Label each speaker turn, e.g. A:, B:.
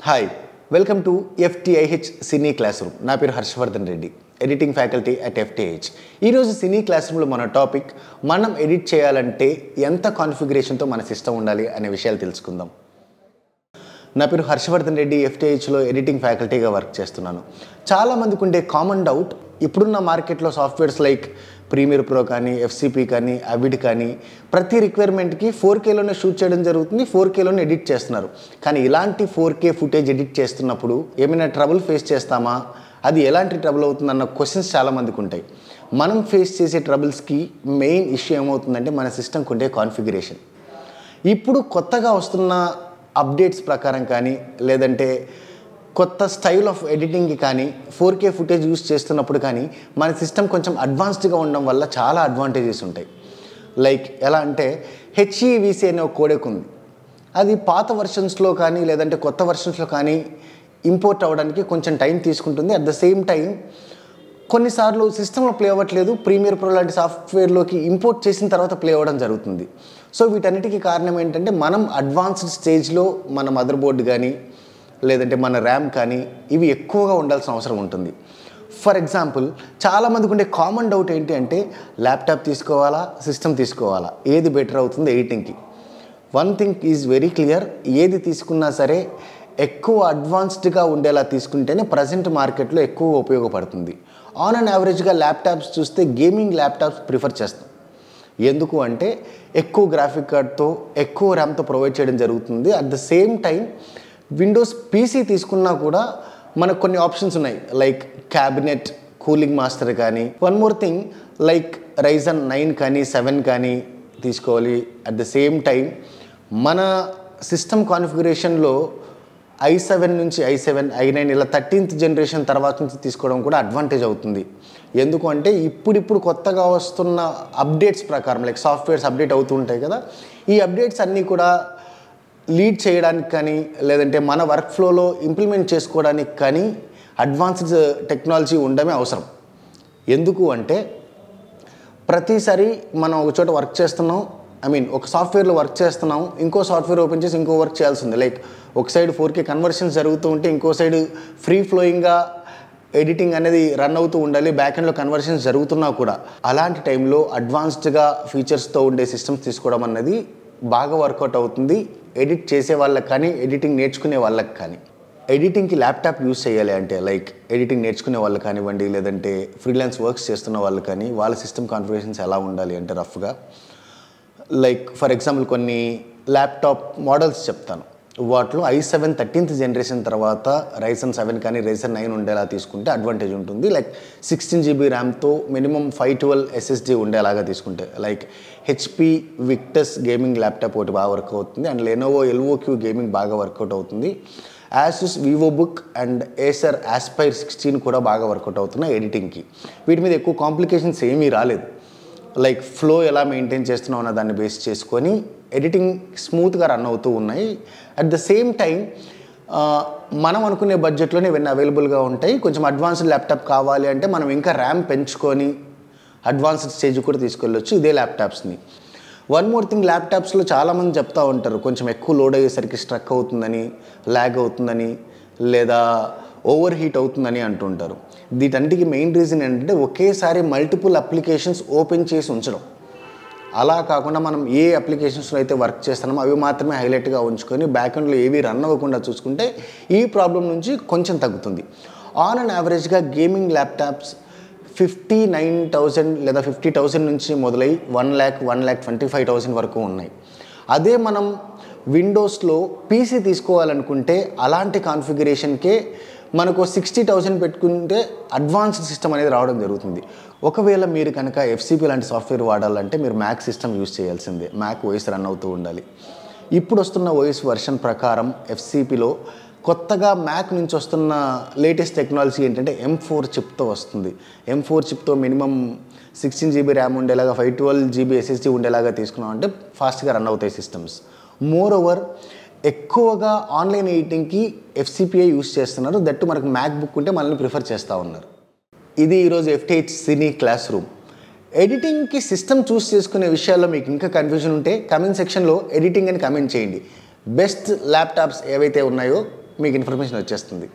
A: Hi welcome to FTIH cine classroom. నా పేరు Harshavardhan Reddy, editing faculty at FTIH. ఈరోజు సినీ class రూమ్లో మన టాపిక్ మనం ఎడిట్ చేయాలంటే ఎంత కాన్ఫిగరేషన్తో మన సిస్టమ్ ఉండాలి అనే విషయాలు తెలుసుకుందాం. నా పేరు హర్షవర్ధన్ రెడ్డి, FTIHలో ఎడిటింగ్ ఫ్యాకల్టీగా వర్క్ చేస్తున్నాను. చాలామందికి ఉండే కామన్ డౌట్, ఇప్పుడున్న మార్కెట్లో సాఫ్ట్వేర్స్ లైక్ ప్రీమియర్ ప్రో కానీ, FCP కానీ, అవిడ్ కానీ ప్రతి రిక్వైర్మెంట్కి 4Kలోనే షూట్ చేయడం జరుగుతుంది, 4Kలోనే ఎడిట్ చేస్తున్నారు. కానీ ఇలాంటి 4K ఫుటేజ్ ఎడిట్ చేస్తున్నప్పుడు ఏమైనా ట్రబుల్ ఫేస్ చేస్తామా, అది ఎలాంటి ట్రబుల్ అవుతుందన్న క్వశ్చన్స్ చాలామందికి ఉంటాయి. మనం ఫేస్ చేసే ట్రబుల్స్కి మెయిన్ ఇష్యూ ఏమవుతుందంటే మన సిస్టమ్కి ఉండే కాన్ఫిగరేషన్. ఇప్పుడు కొత్తగా వస్తున్న అప్డేట్స్ ప్రకారం కానీ, లేదంటే కొత్త స్టైల్ ఆఫ్ ఎడిటింగ్కి కానీ 4K ఫుటేజ్ యూస్ చేస్తున్నప్పుడు కానీ మన సిస్టమ్ కొంచెం అడ్వాన్స్డ్గా ఉండడం వల్ల చాలా అడ్వాంటేజెస్ ఉంటాయి. లైక్ ఎలా అంటే HEVC అనే ఒక కోడెక్ ఉంది. అది పాత వర్షన్స్లో కానీ లేదంటే కొత్త వర్షన్స్లో కానీ ఇంపోర్ట్ అవ్వడానికి కొంచెం టైం తీసుకుంటుంది. అట్ ద సేమ్ టైం కొన్నిసార్లు సిస్టంలో ప్లే అవ్వట్లేదు, ప్రీమియర్ ప్రో లాంటి సాఫ్ట్వేర్లోకి ఇంపోర్ట్ చేసిన తర్వాత ప్లే అవ్వడం జరుగుతుంది. సో వీటన్నిటికీ కారణం ఏంటంటే మనం అడ్వాన్స్డ్ స్టేజ్లో మన మదర్ బోర్డు కానీ లేదంటే మన ర్యామ్ కానీ ఇవి ఎక్కువగా ఉండాల్సిన అవసరం ఉంటుంది. ఫర్ ఎగ్జాంపుల్, చాలామందికి ఉండే కామన్ డౌట్ ఏంటి అంటే ల్యాప్టాప్ తీసుకోవాలా, సిస్టమ్ తీసుకోవాలా, ఏది బెటర్ అవుతుంది ఎడిటింగ్కి? One thing is very clear, ఏది తీసుకున్నా సరే ఎక్కువ అడ్వాన్స్డ్గా ఉండేలా తీసుకుంటేనే ప్రజెంట్ మార్కెట్లో ఎక్కువ ఉపయోగపడుతుంది. ఆన్ అండ్ యావరేజ్గా ల్యాప్టాప్స్ చూస్తే గేమింగ్ ల్యాప్టాప్స్ ప్రిఫర్ చేస్తాం. ఎందుకు అంటే ఎక్కువ గ్రాఫిక్ కార్డ్తో, ఎక్కువ ర్యామ్తో ప్రొవైడ్ చేయడం జరుగుతుంది. At the same time Windows PC తీసుకున్నా కూడా మనకు కొన్ని ఆప్షన్స్ ఉన్నాయి, లైక్ క్యాబినెట్, కూలింగ్ మాస్టర్ కానీ. One more thing, like Ryzen 9 కానీ 7 కానీ తీసుకోవాలి. అట్ ద సేమ్ టైం మన సిస్టమ్ కాన్ఫిగరేషన్లో i7 నుంచి i7, i9 ఇలా 13th జనరేషన్ తర్వాత నుంచి తీసుకోవడం కూడా అడ్వాంటేజ్ అవుతుంది. ఎందుకు అంటే ఇప్పుడు కొత్తగా వస్తున్న అప్డేట్స్ ప్రకారం, లైక్ సాఫ్ట్వేర్స్ అప్డేట్ అవుతూ ఉంటాయి కదా, ఈ అప్డేట్స్ అన్నీ కూడా లీడ్ చేయడానికి కానీ లేదంటే మన వర్క్ ఫ్లోలో ఇంప్లిమెంట్ చేసుకోవడానికి కానీ అడ్వాన్స్డ్ టెక్నాలజీ ఉండడమే అవసరం. ఎందుకు అంటే ప్రతిసారి మనం ఒక చోట వర్క్ చేస్తున్నాం, ఒక సాఫ్ట్వేర్లో వర్క్ చేస్తున్నాం, ఇంకో సాఫ్ట్వేర్ ఓపెన్ చేసి ఇంకో వర్క్ చేయాల్సింది. లైక్ ఒక సైడ్ 4K కన్వర్షన్స్ జరుగుతూ ఉంటే ఇంకో సైడ్ ఫ్రీ ఫ్లోయింగ్గా ఎడిటింగ్ అనేది రన్ అవుతూ ఉండాలి, బ్యాక్ ఎండ్లో కన్వర్షన్స్ జరుగుతున్నా కూడా. అలాంటి టైంలో అడ్వాన్స్డ్గా ఫీచర్స్తో ఉండే సిస్టమ్స్ తీసుకోవడం అన్నది బాగా వర్కౌట్ అవుతుంది ఎడిట్ చేసే వాళ్ళకి కానీ, ఎడిటింగ్ నేర్చుకునే వాళ్ళకి కానీ. ఎడిటింగ్కి ల్యాప్టాప్ యూస్ చేయాలి అంటే, లైక్ ఎడిటింగ్ నేర్చుకునే వాళ్ళు కానివ్వండి, లేదంటే ఫ్రీలాన్స్ వర్క్స్ చేస్తున్న వాళ్ళు కానీ, వాళ్ళ సిస్టమ్ కాన్ఫిగరేషన్స్ ఎలా ఉండాలి అంటే రఫ్గా, లైక్ ఫర్ ఎగ్జాంపుల్ కొన్ని ల్యాప్టాప్ మోడల్స్ చెప్తాను. వాటిలో i7 13th జనరేషన్ తర్వాత Ryzen 7 కానీ Ryzen 9 ఉండేలా తీసుకుంటే అడ్వాంటేజ్ ఉంటుంది. లైక్ 16GB ర్యామ్తో మినిమం 512 SSD ఉండేలాగా తీసుకుంటే, like HP Victus gaming laptop ఒకటి బాగా వర్క్ అవుతుంది, అండ్ Lenovo LOQ గేమింగ్ బాగా వర్కౌట్ అవుతుంది. Asus VivoBook and Acer Aspire 16 కూడా బాగా వర్కౌట్ అవుతున్నాయి ఎడిటింగ్కి. వీటి మీద ఎక్కువ కాంప్లికేషన్స్ ఏమీ రాలేదు. లైక్ ఫ్లో ఎలా మెయింటైన్ చేస్తున్నాం అన్న దాన్ని బేస్ చేసుకొని ఎడిటింగ్ స్మూత్గా రన్ అవుతూ ఉన్నాయి. అట్ ద సేమ్ టైం మనం అనుకునే బడ్జెట్లోనే ఇవన్నీ అవైలబుల్గా ఉంటాయి. కొంచెం అడ్వాన్స్డ్ ల్యాప్టాప్ కావాలి అంటే మనం ఇంకా ర్యామ్ పెంచుకొని అడ్వాన్స్డ్ స్టేజ్ కూడా తీసుకెళ్ళొచ్చు ఇదే ల్యాప్టాప్స్ని. వన్ మోర్ థింగ్, ల్యాప్టాప్స్లో చాలామంది చెప్తూ ఉంటారు కొంచెం ఎక్కువ లోడ్ అయ్యేసరికి స్ట్రక్ అవుతుందని, ల్యాగ్ అవుతుందని, లేదా ఓవర్ హీట్ అవుతుందని అంటుంటారు. వీటన్నిటికీ మెయిన్ రీజన్ ఏంటంటే ఒకేసారి మల్టిపుల్ అప్లికేషన్స్ ఓపెన్ చేసి ఉంచడం. అలా కాకుండా మనం ఏ అప్లికేషన్స్లో అయితే వర్క్ చేస్తున్నామో అవి మాత్రమే హైలైట్గా ఉంచుకొని బ్యాక్ ఎండ్లో ఏవి రన్ అవ్వకుండా చూసుకుంటే ఈ ప్రాబ్లం నుంచి కొంచెం తగ్గుతుంది. ఆన్ అండ్ యావరేజ్గా గేమింగ్ ల్యాప్టాప్స్ 59,000 లేదా 50,000 నుంచి మొదలై 1,25,000 వరకు ఉన్నాయి. అదే మనం విండోస్లో PC తీసుకోవాలనుకుంటే అలాంటి కాన్ఫిగరేషన్కే మనకు 60,000 పెట్టుకుంటే అడ్వాన్స్డ్ సిస్టమ్ అనేది రావడం జరుగుతుంది. ఒకవేళ మీరు కనుక FCP లాంటి సాఫ్ట్వేర్ వాడాలంటే మీరు మ్యాక్ సిస్టమ్ యూస్ చేయాల్సిందే, మ్యాక్ OS రన్ అవుతూ ఉండాలి. ఇప్పుడు వస్తున్న OS వర్షన్ ప్రకారం FCPలో కొత్తగా మ్యాక్ నుంచి వస్తున్న లేటెస్ట్ టెక్నాలజీ ఏంటంటే M4 చిప్తో వస్తుంది. M4 చిప్తో మినిమం 16GB ర్యామ్ ఉండేలాగా, 512GB SSD ఉండేలాగా తీసుకున్నామంటే ఫాస్ట్గా రన్ అవుతాయి సిస్టమ్స్. మోర్ ఓవర్ ఎక్కువగా ఆన్లైన్ ఎడిటింగ్కి FCPA యూస్ చేస్తున్నారు. దట్టు మనకు మ్యాక్ బుక్ ఉంటే మనల్ని ప్రిఫర్ చేస్తూ ఉన్నారు. ఇది ఈరోజు FTIH cine class room. ఎడిటింగ్కి system చూస్ చేసుకునే విషయాల్లో మీకు ఇంకా కన్ఫ్యూజన్ ఉంటే కమెంట్ సెక్షన్లో ఎడిటింగ్ అని కమెంట్ చేయండి. బెస్ట్ ల్యాప్టాప్స్ ఏవైతే ఉన్నాయో మీకు ఇన్ఫర్మేషన్ వచ్చేస్తుంది.